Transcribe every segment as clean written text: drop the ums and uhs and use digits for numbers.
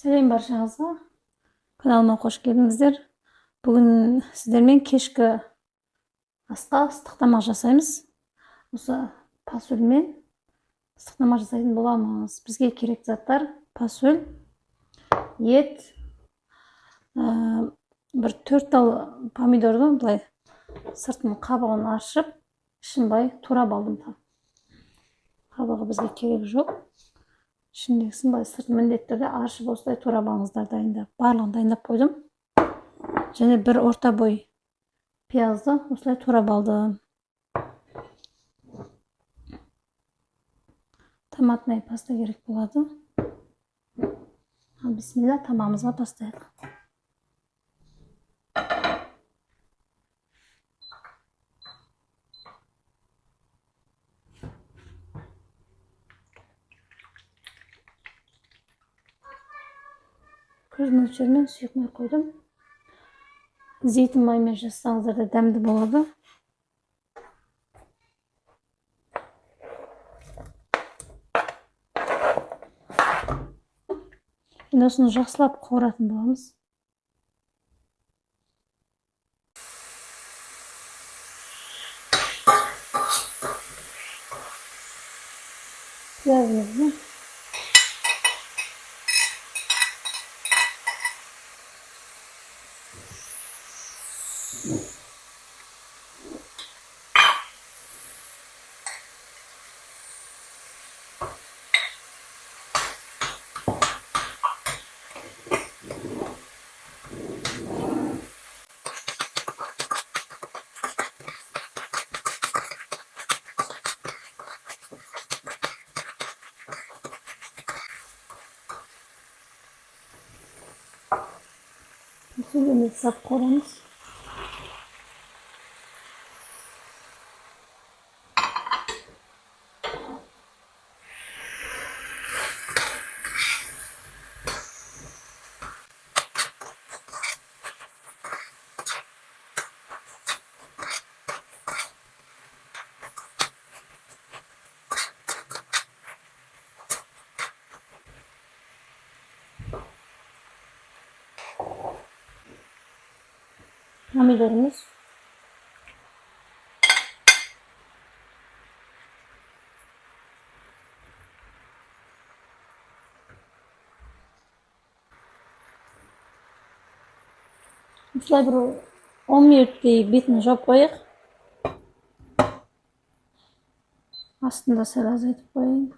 Сәлем баршаңызға. Каналыма қош келдіңіздер. Бүгін сіздермен кешкі асқа ыстық тамақ жасаймыз. Осы фасольмен ыстық тамақ жасайтын боламыз. Бізге керек заттар: фасоль, ет, бір 4 тал помидорды былай сыртын қабығын ашып, ішін былай турап алдым. Қабығы бізге керек жоқ. Ішіндегісін былай сыртын міндетті түрде ашып осылай турап алыңыздар. Дайындап, барлығын дайындап қойдым. Және бір орта бой пиязды осылай турап алдым. Томатный паста керек болады. Бисмилла, тамағымызға бастайық. Көз мөлшермен сұйық май қойдым. Зейтін маймен жасасаңыздар да дәмді болады. Енді осыны жақсылап қуыратын боламыз. Пиязымызды сап қойамыз. Pomidorumuz. Осылай бір 10 минуттей бетін жауып қойық. Астында сәл азайтып қойайын.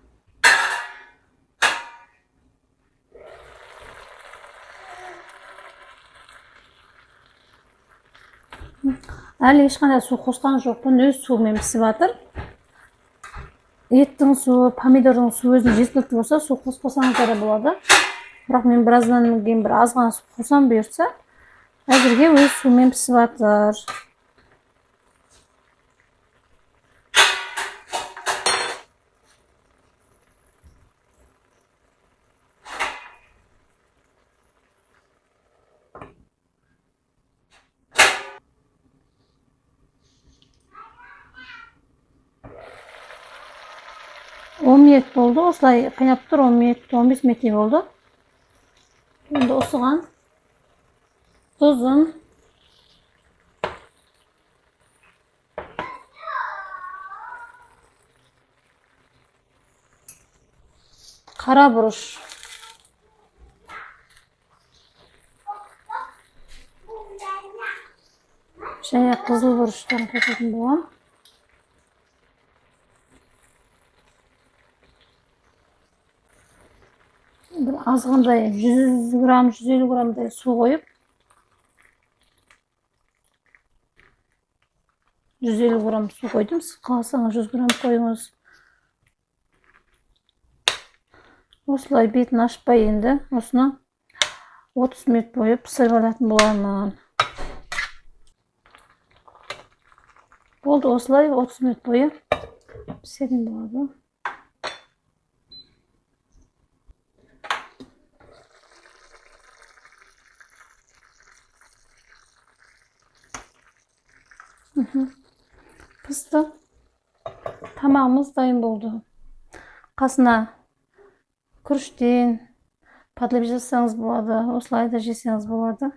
Әлі ешқандай су қосқан жоқпын, өз суымен пісіп жатыр. Еттің суы, помидордың суы өзін жеткілікті болса, су қоспасаңыздар да болады. Бірақ мен біраздан кейін бір аз ғана су қосам бұйыртса. Әзірге өз суымен пісіп жатыр. Minut болды, осылай қайнап тұр. 10 минут, 15 минут болды. Енді осыған тұзын, қара бұрыш, және қызыл бұрыштарын қосатын боламын. Бір азғандай 100 грамм, 150 граммдай су қойып, 150 грамм су қойдым. Сіз қаласаңыз 100 грамм қойыңыз. Осылай бетін ашпай енді осыны 30 минут бойы пісіріп алатын боламын. Болды, осылай 30 минут бойы пісетін болады. Пісті. Тамағымыз дайын болды. Қасына күріштен, подлеп жасасаңыз болады, осылай да жесеңіз болады.